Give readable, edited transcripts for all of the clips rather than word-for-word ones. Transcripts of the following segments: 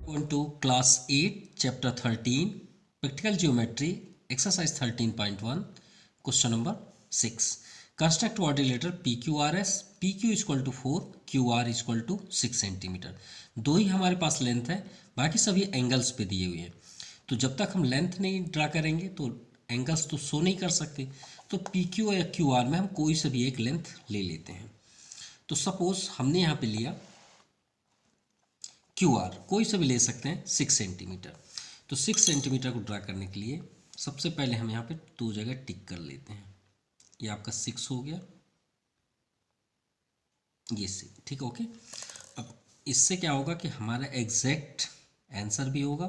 Going to class 8 chapter 13 practical geometry exercise 13.1 question number 6 construct quadrilateral PQRS PQ is equal to 4 QR is equal to 6 centimetre. दो ही हमारे पास length है, बाकी सभी angles पे दिए हुए हैं। तो जब तक हम लेंथ नहीं ड्रा करेंगे तो एंगल्स तो शो नहीं कर सकते। तो PQ या QR में हम कोई सा भी एक लेंथ ले लेते हैं। तो सपोज हमने यहाँ पे लिया QR, कोई सा भी ले सकते हैं 6 सेंटीमीटर। तो 6 सेंटीमीटर को ड्रा करने के लिए सबसे पहले हम यहाँ पे दो जगह टिक कर लेते हैं। ये आपका 6 हो गया, ये 6, ठीक है, ओके। अब इससे क्या होगा कि हमारा एग्जैक्ट आंसर भी होगा,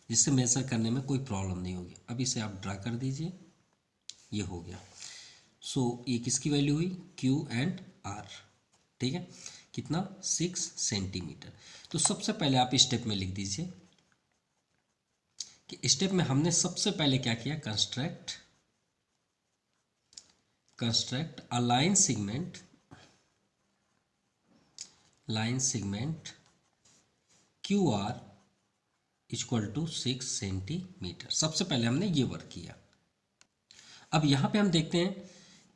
जिससे मेजर करने में कोई प्रॉब्लम नहीं होगी। अब इसे आप ड्रा कर दीजिए, ये हो गया। सो ये किसकी वैल्यू हुई? Q एंड R, ठीक है। कितना? 6 सेंटीमीटर। तो सबसे पहले आप स्टेप में लिख दीजिए कि स्टेप में हमने सबसे पहले क्या किया? Construct a line segment QR equal to 6 centimetre. सबसे पहले हमने ये वर्क किया। अब यहाँ पे हम देखते हैं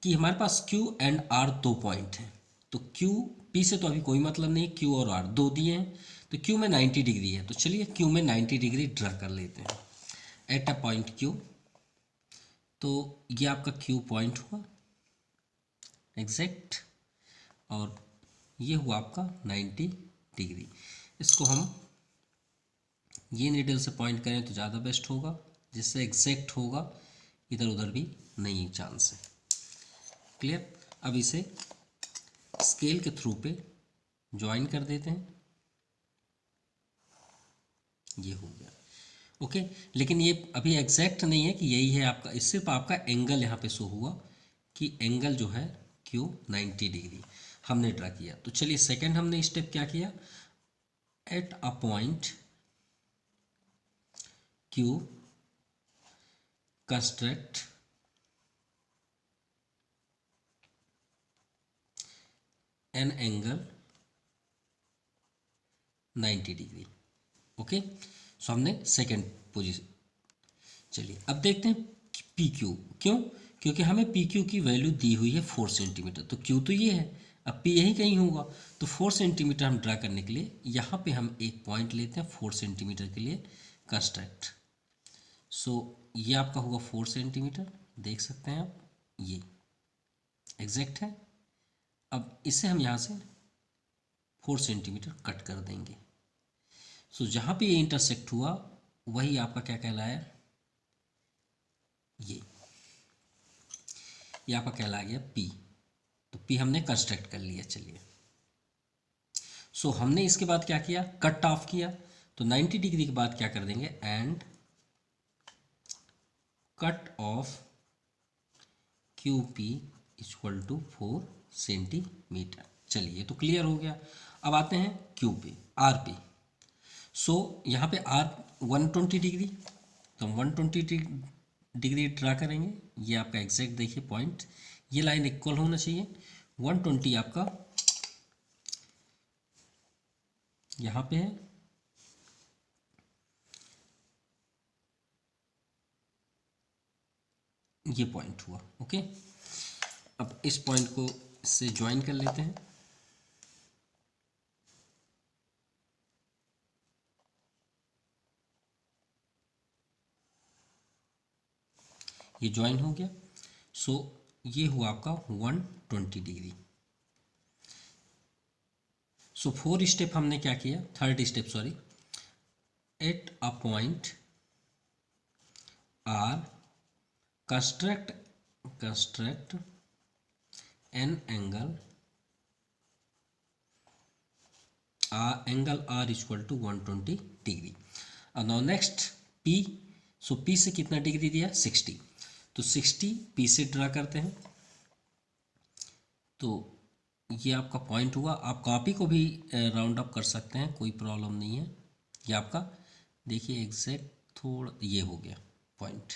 कि हमारे पास Q एंड R दो पॉइंट हैं। तो Q P से तो अभी कोई मतलब नहीं, Q और R दो दिए हैं। तो Q में 90 डिग्री है, तो चलिए Q में 90 डिग्री ड्रा कर लेते हैं एट अ पॉइंट Q। तो ये आपका Q पॉइंट हुआ एग्जैक्ट, और ये हुआ आपका 90 डिग्री। इसको हम ये नीडल से पॉइंट करें तो ज़्यादा बेस्ट होगा, जिससे एग्जैक्ट होगा, इधर उधर भी नहीं चांस है। क्लियर? अब इसे स्केल के थ्रू पे ज्वाइन कर देते हैं, ये हो गया, ओके। लेकिन ये अभी एग्जैक्ट नहीं है कि यही है आपका, इस सिर्फ आपका एंगल यहाँ पे शो हुआ कि एंगल जो है Q 90 डिग्री हमने ड्रा किया। तो चलिए सेकंड हमने स्टेप क्या किया? At a point Q construct an angle 90 degree, okay. So हमने सेकंड पोजीशन। चलिए अब देखते हैं PQ। क्यों? क्योंकि हमें PQ की वैल्यू दी हुई है 4 सेंटीमीटर। तो Q तो ये है, अब P यही कहीं होगा। तो 4 सेंटीमीटर हम ड्रा करने के लिए यहाँ पे हम एक पॉइंट लेते हैं 4 सेंटीमीटर के लिए कंस्ट्रक्ट। सो ये आपका होगा 4 सेंटीमीटर, देख सकते हैं आप, ये एग्जैक्ट है। अब इसे हम यहाँ से 4 सेंटीमीटर कट कर देंगे। सो जहाँ पे ये इंटरसेक्ट हुआ वही आपका क्या कहलाया? ये आपका कहला गया P। तो P हमने कंस्ट्रक्ट कर लिया। चलिए, सो हमने इसके बाद क्या किया? कट ऑफ किया। तो 90 डिग्री के बाद क्या कर देंगे? And cut off QP equal to 4 centimetre. चलिए, तो क्लियर हो गया। अब आते हैं Q पे, R पे। सो यहाँ पे R 120 डिग्री, तो हम 120 डिग्री ड्रा करेंगे। ये आपका एग्जैक्ट देखिए पॉइंट, ये लाइन इक्वल होना चाहिए। 120 आपका यहाँ पे है, ये पॉइंट हुआ, ओके। अब इस पॉइंट को इससे ज्वाइन कर लेते हैं। ये ज्वाइन हो गया। सो ये हुआ आपका 120 डिग्री। सो 4 स्टेप हमने क्या किया? Third step, sorry. At a point R construct an angle R equal to 120 degree. और now next P। So P से कितना डिग्री दिया? 60। तो 60 P से ड्रा करते हैं। तो ये आपका पॉइंट हुआ। आप कॉपी को भी राउंड अप कर सकते हैं, कोई प्रॉब्लम नहीं है। ये आपका देखिए एग्जैक्ट थोड़ा ये हो गया पॉइंट।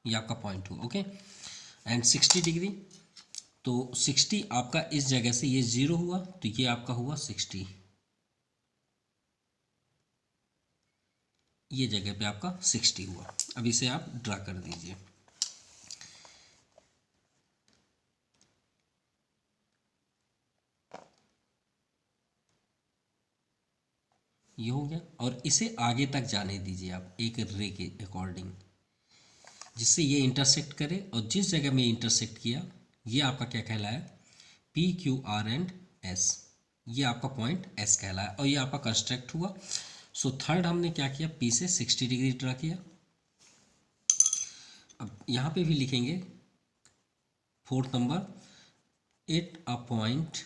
ये आपका पॉइंट हुआ, ओके। एंड 60 डिग्री तो 60 आपका इस जगह से ये 0 हुआ तो ये आपका हुआ 60, ये जगह पे आपका 60 हुआ। अब इसे आप ड्रा कर दीजिए। ये हो गया और इसे आगे तक जाने दीजिए आप एक रे के अकॉर्डिंग, जिससे ये इंटरसेक्ट करे और जिस जगह में इंटरसेक्ट किया ये आपका क्या कहलाया, P Q R and S, ये आपका पॉइंट एस कहलाया और ये आपका कंस्ट्रक्ट हुआ। सो थर्ड हमने क्या किया, पी से 60 डिग्री ड्रा किया। अब यहाँ पे भी लिखेंगे fourth number, at a point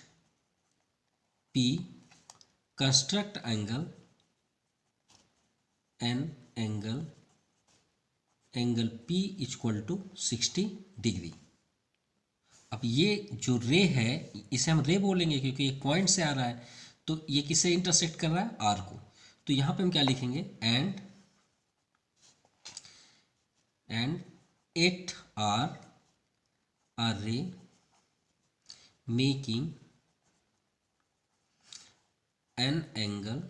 P construct angle an angle P equal to 60 degree. अब ये जो रे है इसे हम रे बोलेंगे क्योंकि एक पॉइंट से आ रहा है, तो ये किसे इंटरसेक्ट कर रहा है, आर को। तो यहाँ पे हम क्या लिखेंगे, and at R a ray making an angle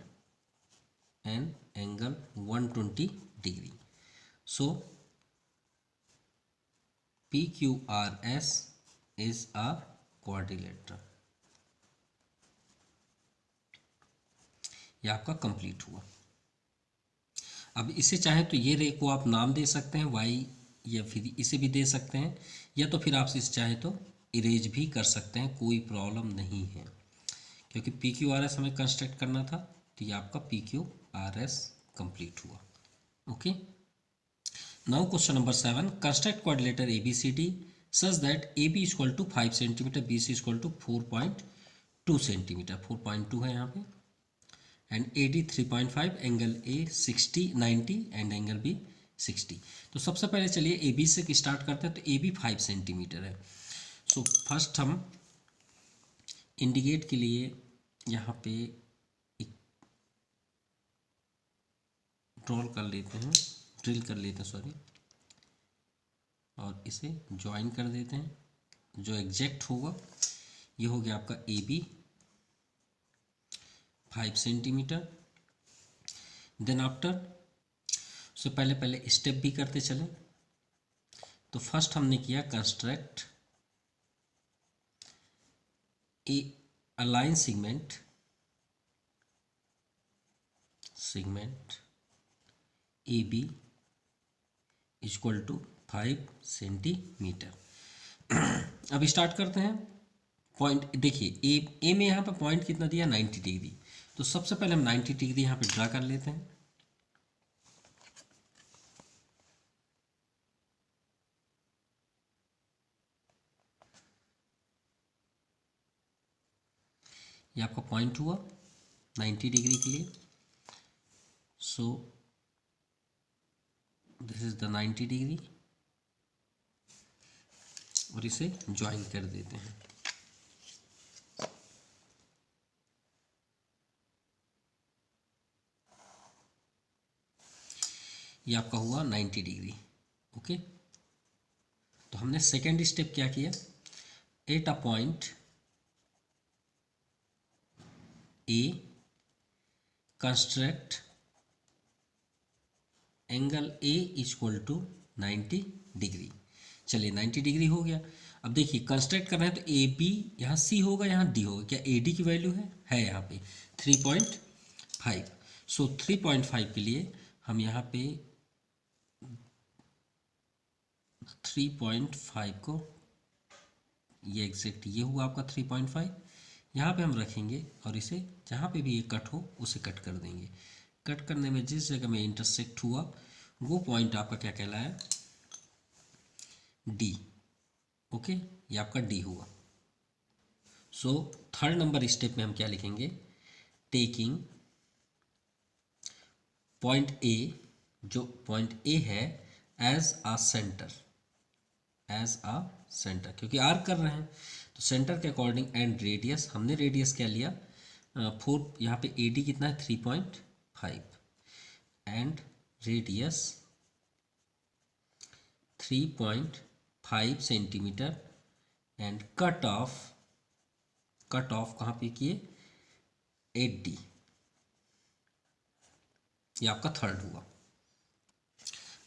120 degree. So PQRS is a quadrilateral. ये आपका कंप्लीट हुआ। अब इसे चाहे तो ये रे को आप नाम दे सकते हैं वाई, या फिर इसे भी दे सकते हैं, या तो फिर आप इसे चाहे तो इरेज भी कर सकते हैं, कोई प्रॉब्लम नहीं है। क्योंकि पी क्यू आर एस हमें कंस्ट्रक्ट करना था तो ये आपका P Q R S complete हुआ। Okay, now question number 7, construct quadrilateral A B C D such that A B equal to 5 centimetre, B C equal to 4.2 centimetre, 4.2 है यहाँ पे, and A D 3.5, angle A 60 90 and angle B 60। तो सबसे पहले चलिए A B से start करते हैं। तो ए बी 5 सेंटीमीटर है। सो फर्स्ट हम इंडिकेट के लिए यहाँ पे एक ड्रॉल कर लेते हैं, ड्रिल कर लेते हैं सॉरी, और इसे ज्वाइन कर देते हैं। जो एग्जैक्ट होगा ये हो गया आपका A B 5 centimetre. Then after से पहले स्टेप भी करते चले। तो फर्स्ट हमने किया construct a a line segment A B equal to 5 centimetre. अब स्टार्ट करते हैं। पॉइंट देखिए ए में यहाँ पे पॉइंट कितना दिया, 90 डिग्री। तो सबसे पहले हम 90 डिग्री यहाँ पे ड्रा कर लेते हैं। ये आपका पॉइंट हुआ 90 डिग्री के लिए। So this is the 90 degree और इसे ज्वाइन कर देते हैं। ये आपका हुआ 90 डिग्री। ओके, तो हमने सेकेंड स्टेप क्या किया, at a point A construct angle A equal to 90 degree. चलिए 90 डिग्री हो गया। अब देखिए कंस्ट्रक्ट कर रहे हैं तो ए बी यहाँ सी होगा, यहाँ डी होगा। क्या ए डी की वैल्यू है यहाँ पे 3.5। सो 3.5 के लिए हम यहाँ पे 3.5 को, ये एग्जैक्ट ये हुआ आपका 3.5, यहाँ पे हम रखेंगे और इसे जहाँ पे भी ये कट हो उसे कट कर देंगे। कट करने में जिस जगह में इंटरसेक्ट हुआ वो पॉइंट आपका क्या कहलाया, डी। ओके, ये आपका डी हुआ। सो थर्ड नंबर स्टेप में हम क्या लिखेंगे, टेकिंग पॉइंट ए, जो पॉइंट ए है, एज आ सेंटर, क्योंकि आर्क कर रहे हैं तो सेंटर के अकॉर्डिंग, एंड रेडियस, हमने रेडियस क्या लिया 4, यहाँ पे ए डी कितना है 3.5, and radius 3.5 centimetre and cut of कहाँ पे किए 8D, ये आपका थर्ड हुआ।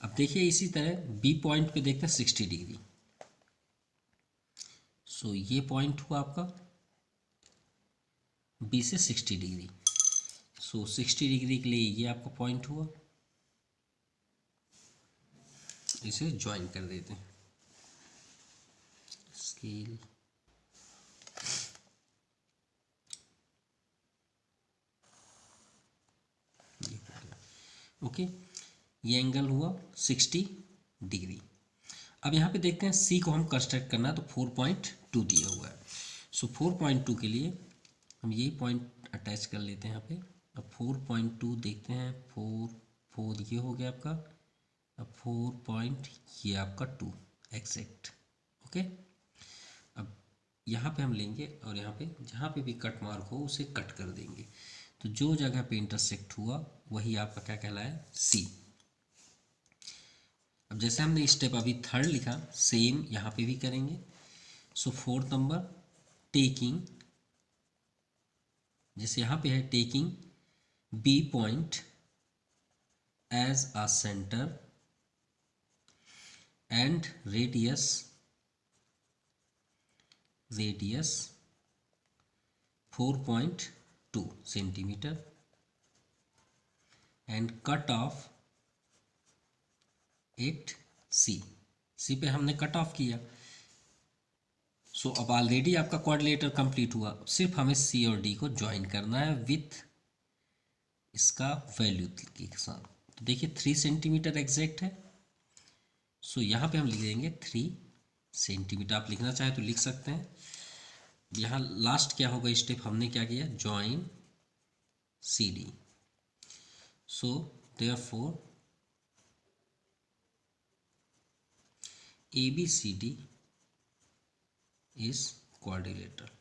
अब देखिए इसी तरह बी पॉइंट पे देखते हैं 60 डिग्री। सो ये पॉइंट हुआ आपका बी से 60 डिग्री। सो 60 डिग्री के लिए ये आपका पॉइंट हुआ, इसे ज्वाइन कर देते हैं। स्केल ये हो गया, ओके। ये एंगल हुआ 60 डिग्री। अब यहाँ पे देखते हैं सी को हम कंस्ट्रक्ट करना है, तो 4.2 दिया हुआ है। सो 4.2 के लिए हम यही पॉइंट अटैच कर लेते हैं यहाँ पे। अब 4.2 देखते हैं, 4 ये हो गया आपका, अब 4 पॉइंट ये आपका 2 एग्जैक्ट, ओके। अब यहाँ पे हम लेंगे और यहाँ पे जहाँ पे भी कट मार्क हो उसे कट कर देंगे, तो जो जगह पे इंटरसेक्ट हुआ वही आपका क्या कहलाया, सी। अब जैसे हमने स्टेप अभी थर्ड लिखा, सेम यहाँ पे भी करेंगे। सो फोर्थ नंबर टेकिंग, जैसे यहाँ पे है taking B point as a centre and radius 4.2 centimetre and cut off 8C, C पे हमने कट ऑफ किया। सो अब ऑलरेडी आपका क्वाड्रिलेटर कंप्लीट हुआ, सिर्फ हमें सी और डी को ज्वाइन करना है विथ इसका वैल्यू के साथ। तो देखिए 3 सेंटीमीटर एग्जैक्ट है। सो यहाँ पे हम लिख देंगे 3 सेंटीमीटर। आप लिखना चाहे तो लिख सकते हैं। यहाँ लास्ट क्या होगा स्टेप, हमने क्या किया, join C D. So therefore ABCD is quadrilateral।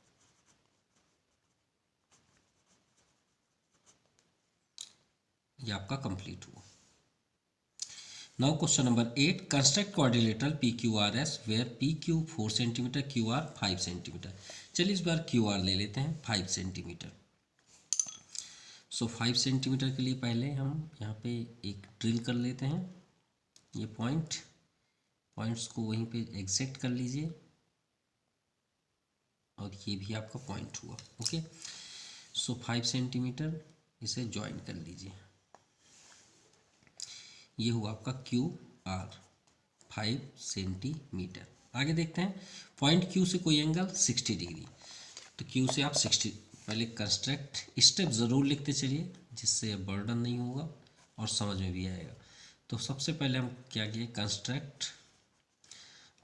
ये आपका कंप्लीट हुआ। Now question number 8, construct quadrilateral PQRS where PQ 4 centimetre, QR 5 centimetre. चलिए इस बार QR ले लेते हैं 5 सेंटीमीटर। सो 5 सेंटीमीटर के लिए पहले हम यहाँ पे एक ड्रिल कर लेते हैं। ये पॉइंट्स को वहीं पे एग्जैक्ट कर लीजिए, और ये भी आपका पॉइंट हुआ, ओके। सो 5 सेंटीमीटर इसे ज्वाइन कर लीजिए। ये हुआ आपका QR 5 सेंटीमीटर। आगे देखते हैं पॉइंट Q से कोई एंगल 60 डिग्री, तो Q से आप 60 पहले कंस्ट्रक्ट स्टेप ज़रूर लिखते चलिए, जिससे बर्डन नहीं होगा और समझ में भी आएगा। तो सबसे पहले हम क्या किए, construct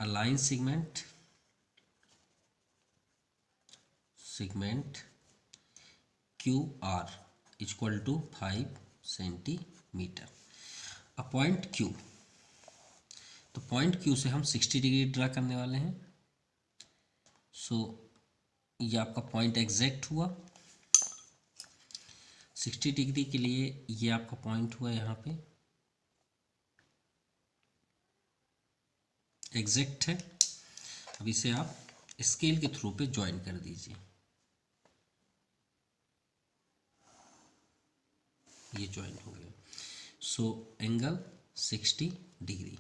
a line segment QR equal to 5 centimetre. A point Q, तो पॉइंट Q से हम 60 डिग्री ड्रा करने वाले हैं। सो ये आपका पॉइंट एग्जैक्ट हुआ 60 डिग्री के लिए, ये आपका पॉइंट हुआ यहाँ पे एग्जैक्ट है। अब इसे आप स्केल के थ्रू पे ज्वाइन कर दीजिए। ये ज्वाइन हो गया। So angle 60 degree.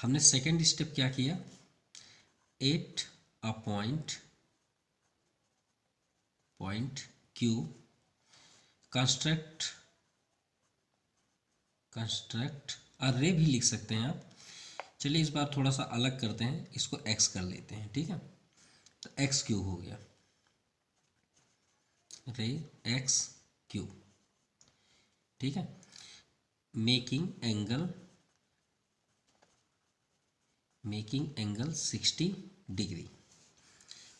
हमने सेकेंड स्टेप क्या किया, 8 अ पॉइंट Q, कंस्ट्रक्ट अ रे भी लिख सकते हैं आप। चलिए इस बार थोड़ा सा अलग करते हैं, इसको x कर लेते हैं, ठीक है। तो XQ हो गया, रे XQ, ठीक है। Making angle 60 degree,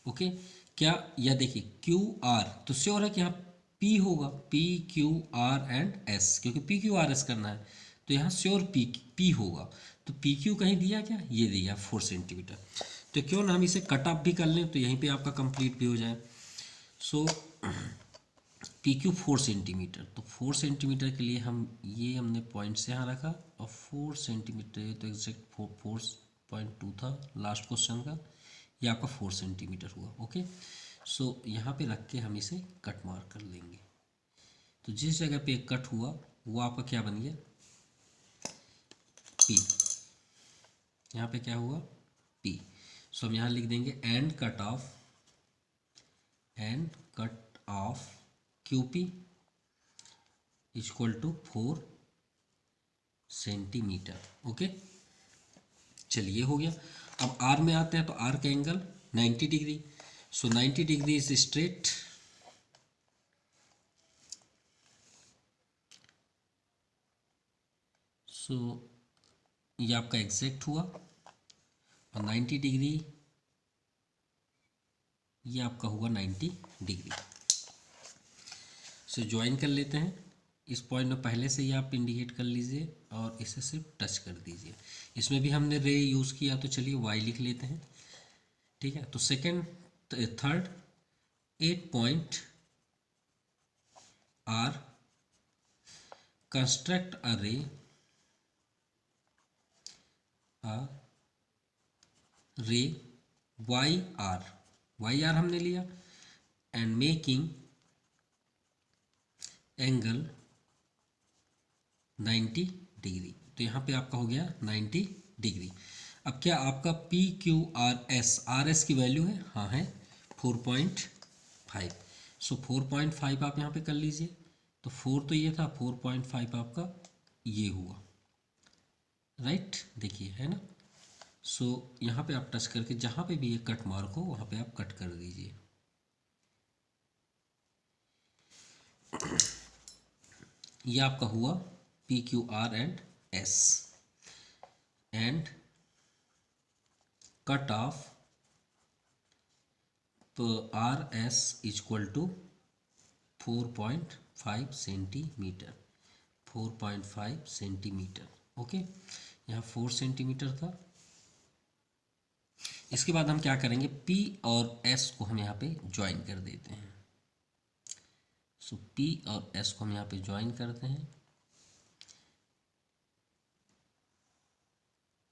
okay. क्या या देखिए QR, तो श्योर है कि यहाँ P होगा, PQR एंड S, क्योंकि PQRS करना है तो यहाँ श्योर P होगा। तो PQ कहीं दिया क्या, ये दिया 4 सेंटीमीटर। तो क्यों ना हम इसे कट ऑफ भी कर लें, तो यहीं पे आपका कंप्लीट भी हो जाए। सो PQ 4 सेंटीमीटर, तो 4 सेंटीमीटर के लिए हमने पॉइंट से यहाँ रखा, और 4 सेंटीमीटर, ये तो एग्जैक्ट 4.2 था लास्ट क्वेश्चन का, ये आपका 4 सेंटीमीटर हुआ। ओके, सो यहाँ पे रख के हम इसे कट मार्क कर लेंगे। तो जिस जगह पे कट हुआ वो आपका क्या बन गया, पी। यहाँ पे क्या हुआ, पी। सो हम यहाँ लिख देंगे and cut off Q P equal to 4 centimetre. Okay, चलिए हो गया। अब आर में आते हैं, तो आर का angle 90 degree. So 90 degree is straight. So ये आपका एग्जैक्ट हुआ, और 90 डिग्री ये आपका हुआ 90 डिग्री। सो ज्वाइन कर लेते हैं। इस पॉइंट में पहले से ही आप इंडिकेट कर लीजिए और इसे सिर्फ टच कर दीजिए। इसमें भी हमने रे यूज़ किया, तो चलिए वाई लिख लेते हैं। ठीक है, तो second third 8 point R construct a ray Y are हमने लिया, एंड मेकिंग एंगल 90 डिग्री। तो यहाँ पे आपका हो गया 90 डिग्री। अब क्या आपका पी क्यू आर एस की वैल्यू है, हाँ है 4.5। सो 4.5 आप यहाँ पे कर लीजिए। तो 4 तो ये था, 4.5 आपका ये हुआ, राइट, देखिए है ना। सो यहाँ पे आप टच करके जहाँ पे भी ये कट मार्क हो वहाँ पे आप कट कर दीजिए। ये आपका हुआ P Q R and S, and cut off तो R S equal to 4.5 centimetre. 4.5 centimetre. Okay, यहाँ 4 सेंटीमीटर था। इसके बाद हम क्या करेंगे, P और S को हम यहाँ पे ज्वाइन कर देते हैं। सो P और S को हम यहाँ पे ज्वाइन करते हैं।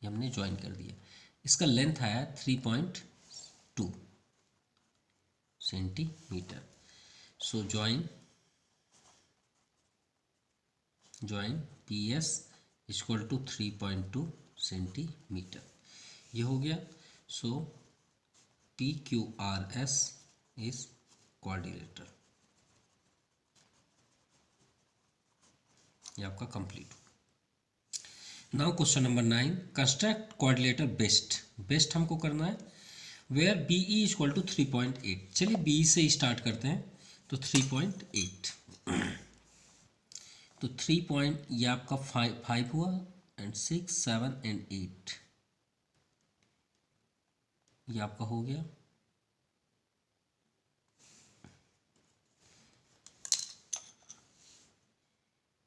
ये हमने ज्वाइन कर दिया। इसका लेंथ आया 3.2 centimetre. So join PS equal to 3.2 centimetre. ये हो गया। So PQRS is quadrilateral. ये आपका complete. Now question number 9, construct quadrilateral BEST हमको करना है, वेयर BE इक्वल टू 3.8। चलिए BE से स्टार्ट करते हैं। तो 3.8, तो 3 पॉइंट ये आपका 5 हुआ, एंड 6 7 एंड 8 ये आपका हो गया।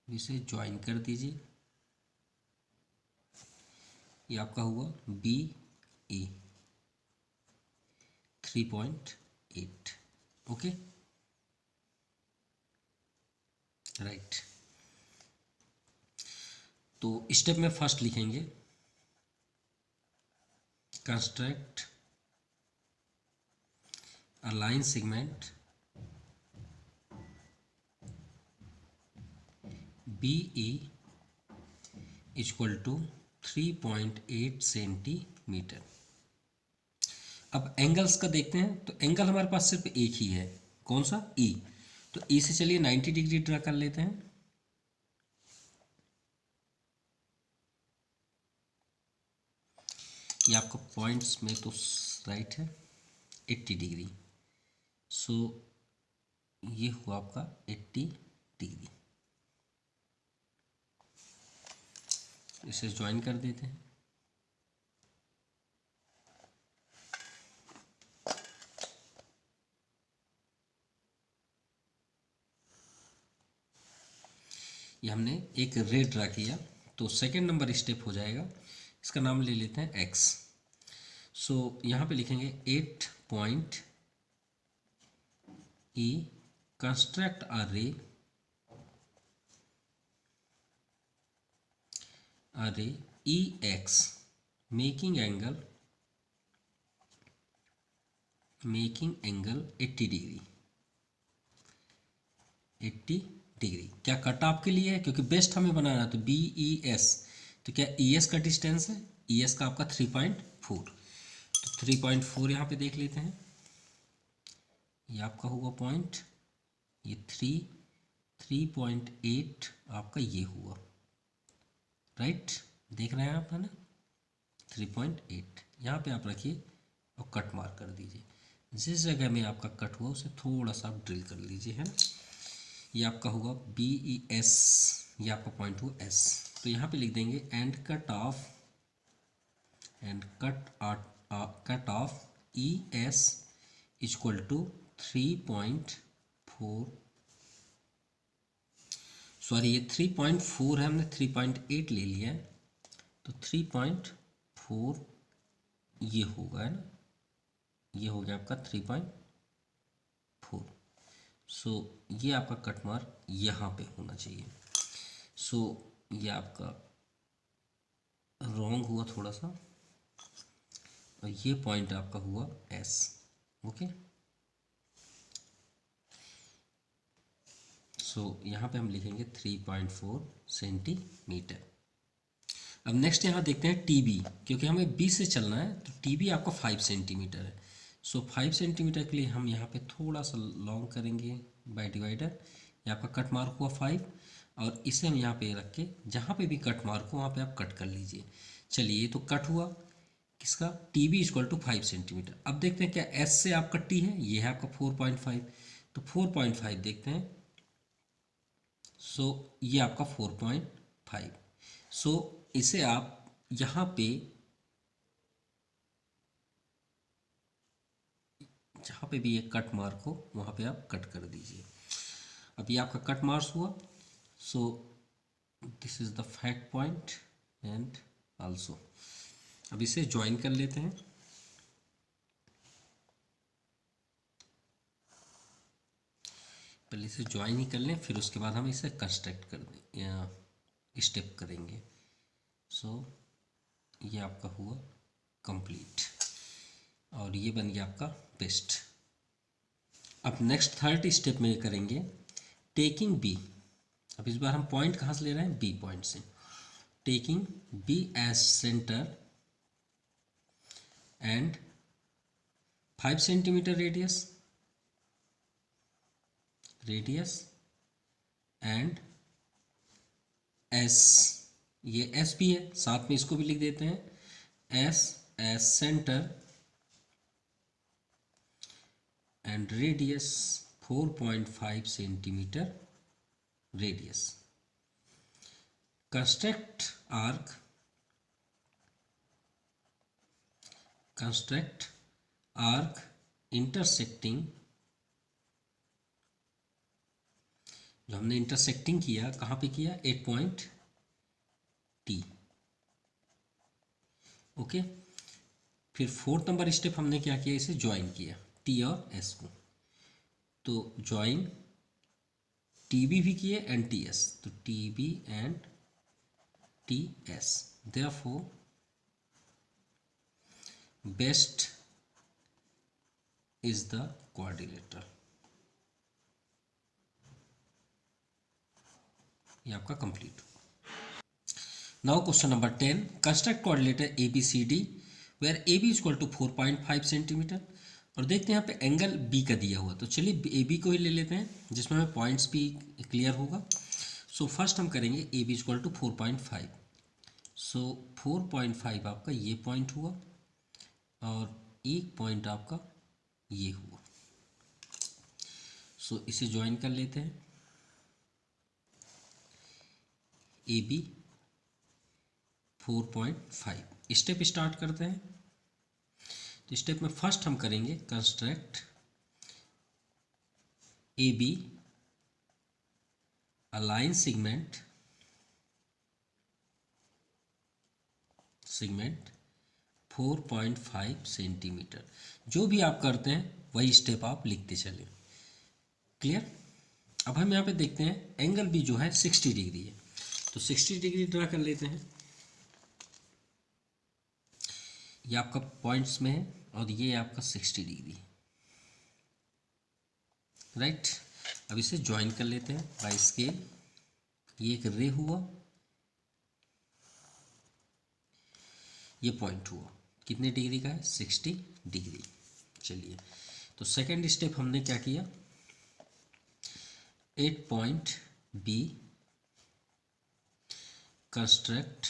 इसे ज्वाइन कर दीजिए। ये आपका हुआ BE 3.8। Okay, right. तो स्टेप में फर्स्ट लिखेंगे construct a line segment BE equal to 3.8 centimetre. अब एंगल्स का देखते हैं। तो एंगल हमारे पास सिर्फ एक ही है, कौन सा, E। तो E से चलिए 90 डिग्री ड्रा कर लेते हैं। ये आपका पॉइंट्स में तो राइट है 80 डिग्री। सो ये हुआ आपका 80 डिग्री। इसे ज्वाइन कर देते हैं। ये हमने एक रे ड्रा किया। तो सेकेंड नंबर स्टेप हो जाएगा, इसका नाम ले लेते हैं X। सो यहाँ पे लिखेंगे 8 पॉइंट E कंस्ट्रक्ट अ रे EX making angle making angle 80 degree, 80 degree. क्या कट आपके लिए है, क्योंकि बेस्ट हमें बनाना है, तो बी ई एस, तो क्या ई एस का डिस्टेंस है, ई एस का आपका 3.4, तो 3.4 यहाँ पे देख लेते हैं, ये आपका हुआ पॉइंट, ये 3.8 आपका ये हुआ, राइट, देख रहे हैं आप, है ना, 3.8 यहाँ पे आप रखिए और कट मार्क कर दीजिए। जिस जगह में आपका कट हुआ उसे थोड़ा सा आप ड्रिल कर लीजिए, है ना। ये आपका होगा बी ई एस, ये आपका पॉइंट हुआ एस, तो यहाँ पे लिख देंगे and cut off, and cut off E S equal to 3.4, sorry ये 3.4 है, हमने 3.8 ले लिया है, तो 3.4 ये होगा, है ना, ये हो गया आपका 3.4। सो ये आपका कट मार्क यहाँ पे होना चाहिए। सो ये आपका रॉन्ग हुआ थोड़ा सा, और ये पॉइंट आपका हुआ एस, ओके। सो यहाँ पे हम लिखेंगे 3.4 सेंटीमीटर। अब नेक्स्ट यहाँ देखते हैं टी बी, क्योंकि हमें बी से चलना है, तो टी बी आपका 5 सेंटीमीटर है। सो 5 सेंटीमीटर के लिए हम यहाँ पे थोड़ा सा लॉन्ग करेंगे बाय डिवाइडर, ये आपका कट मार्क हुआ 5, और इसे हम यहाँ पे रख के जहाँ पे भी कट मार्क हो वहाँ पे आप कट कर लीजिए। चलिए, ये तो कट हुआ किसका, T B equal to 5 centimetre. अब देखते हैं क्या एस से आपका टी है, ये है आपका 4.5, तो 4.5 देखते हैं। सो ये आपका 4.5, सो इसे आप यहाँ पे जहाँ पे भी एक कट मार्क हो वहाँ पे आप कट कर दीजिए। अब ये आपका कट मार्क हुआ, so this is the fact point and also. अब इसे ज्वाइन कर लेते हैं, पहले इसे ज्वाइन ही कर लें, फिर उसके बाद हम इसे कंस्ट्रक्ट कर दें या स्टेप करेंगे। सो ये आपका हुआ कंप्लीट, और ये बन गया आपका पेस्ट। अब नेक्स्ट थर्ड स्टेप में ये करेंगे टेकिंग बी। अब इस बार हम पॉइंट कहाँ से ले रहे हैं, बी पॉइंट से। Taking B as centre and 5 centimetre radius and S, ये एस भी है, साथ में इसको भी लिख देते हैं, S as centre and radius 4.5 centimetre radius. Construct arc intersecting, जो हमने इंटरसेक्टिंग किया कहाँ पे किया, 8 पॉइंट टी, ओके। फिर 4th नंबर स्टेप हमने क्या किया, इसे ज्वाइन किया टी और एस को, तो ज्वाइन टी बी भी किए एंड टी एस, तो T B and T S, therefore BEST is the quadrilateral. ये आपका complete. Now question number 10, construct quadrilateral A B C D where A B equal to 4.5 centimetre. और देखते हैं यहाँ पे एंगल बी का दिया हुआ, तो चलिए ए बी को ही ले लेते हैं जिसमें हमें पॉइंट्स भी क्लियर होगा। सो फर्स्ट हम करेंगे ए बी इक्वल टू 4.5, सो 4.5 आपका ये पॉइंट हुआ, और एक पॉइंट आपका ये हुआ। सो इसे ज्वाइन कर लेते हैं, ए बी 4.5। स्टेप स्टार्ट करते हैं, तो स्टेप में फर्स्ट हम करेंगे construct A B a line segment 4.5 centimetre. जो भी आप करते हैं वही स्टेप आप लिखते चलें, क्लियर। अब हम यहाँ पे देखते हैं एंगल भी जो है 60 डिग्री है, तो 60 डिग्री ड्रा कर लेते हैं। ये आपका पॉइंट्स में है और ये आपका 60 डिग्री है, राइट। अब इसे ज्वाइन कर लेते हैं बाय स्केल। ये एक रे हुआ, ये पॉइंट हुआ, कितने डिग्री का है? 60 डिग्री। चलिए, तो सेकेंड स्टेप हमने क्या किया, 8 point B construct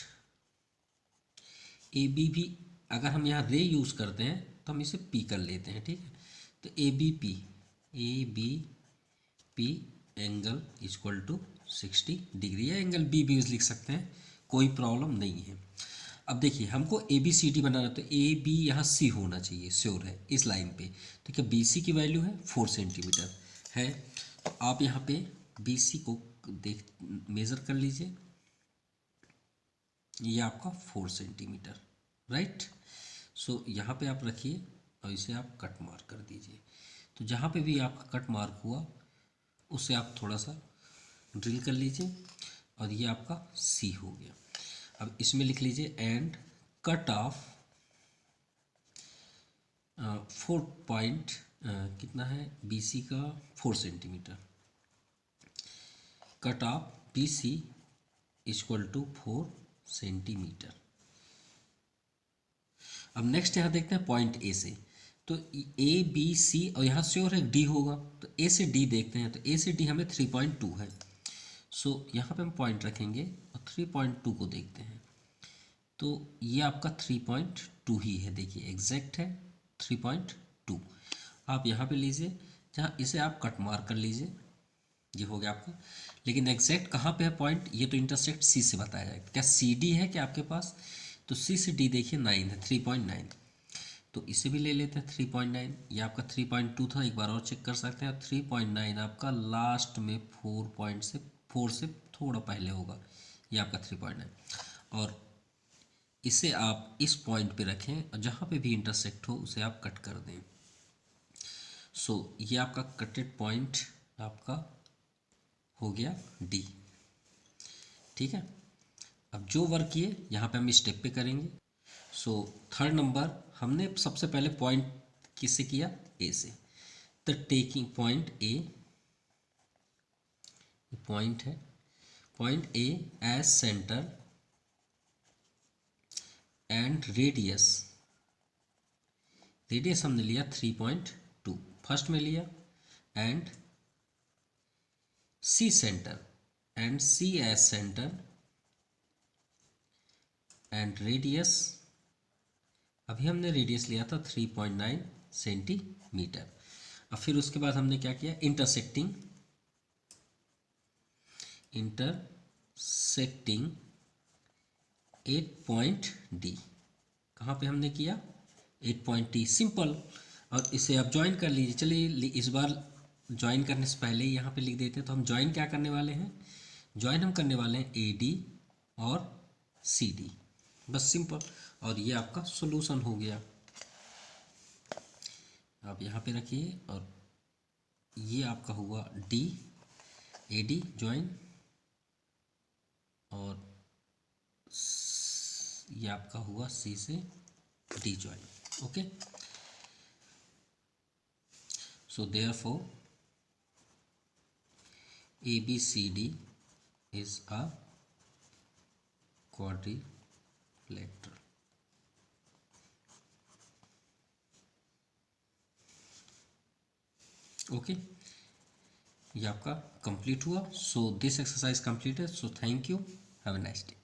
A B भी, अगर हम यहाँ रे यूज़ करते हैं तो हम इसे पी कर लेते हैं, ठीक है। तो A B P angle equal to 60 degree, या एंगल बी भी लिख सकते हैं, कोई प्रॉब्लम नहीं है। अब देखिए, हमको ए बी सी डी बनाना है, तो ए बी यहाँ सी होना चाहिए, श्योर है इस लाइन पे। तो क्या बी सी की वैल्यू है 4 सेंटीमीटर है, तो आप यहाँ पे बी सी को देख मेज़र कर लीजिए, ये आपका 4 सेंटीमीटर, राइट। सो यहाँ पे आप रखिए और इसे आप कट मार्क कर दीजिए। तो जहाँ पे भी आपका कट मार्क हुआ उससे आप थोड़ा सा ड्रिल कर लीजिए, और ये आपका सी हो गया। अब इसमें लिख लीजिए एंड कट ऑफ 4 पॉइंट कितना है बी सी का 4 centimetre, cut off B C equal to 4 centimetre. अब नेक्स्ट यहाँ देखते हैं पॉइंट ए से, तो ए बी सी और यहाँ श्योर है डी होगा, तो ए से डी देखते हैं, तो ए से डी हमें 3.2 है। सो यहाँ पे हम पॉइंट रखेंगे और 3.2 को देखते हैं, तो ये आपका 3.2 ही है, देखिए एग्जैक्ट है 3.2। आप यहाँ पे लीजिए, जहाँ इसे आप कट मार्क कर लीजिए, ये हो गया आपका। लेकिन एग्जैक्ट कहाँ पे है पॉइंट, ये तो इंटरसेक्ट सी से बताया जाएगा। क्या सी डी है क्या आपके पास, तो सी से डी देखिए 9 है, 3.9, तो इसे भी ले लेते हैं 3.9। ये आपका 3.2 था, एक बार और चेक कर सकते हैं। 3.9 आपका लास्ट में 4 से थोड़ा पहले होगा, ये आपका 3.9। और इसे आप इस पॉइंट पे रखें और जहाँ पे भी इंटरसेक्ट हो उसे आप कट कर दें। सो ये आपका कटेड पॉइंट आपका हो गया डी, ठीक है। अब जो वर्क किए यहाँ पे हम स्टेप पे करेंगे। सो थर्ड नंबर हमने सबसे पहले पॉइंट किससे किया, ए से। तो टेकिंग पॉइंट ए, पॉइंट है, point A as centre and radius, radius हमने लिया 3.2 फर्स्ट में लिया, and C centre and C as centre and radius, अभी हमने रेडियस लिया था 3.9 सेंटीमीटर। अब फिर उसके बाद हमने क्या किया, इंटरसेक्टिंग 8 पॉइंट डी, कहाँ पे हमने किया 8 पॉइंट डी, सिंपल। और इसे आप ज्वाइन कर लीजिए। चलिए इस बार ज्वाइन करने से पहले यहाँ पे लिख देते हैं, तो हम ज्वाइन क्या करने वाले हैं, ज्वाइन हम करने वाले हैं ए डी और सी डी, बस सिंपल। और ये आपका सॉल्यूशन हो गया, आप यहाँ पे रखिए, और ये आपका हुआ डी, ए डी ज्वाइन, और ये आपका हुआ सी से D join, okay. So therefore A B C D is a quadrilateral. Okay, ये आपका कंप्लीट हुआ। सो दिस एक्सरसाइज कंप्लीट है। So thank you, have a nice day.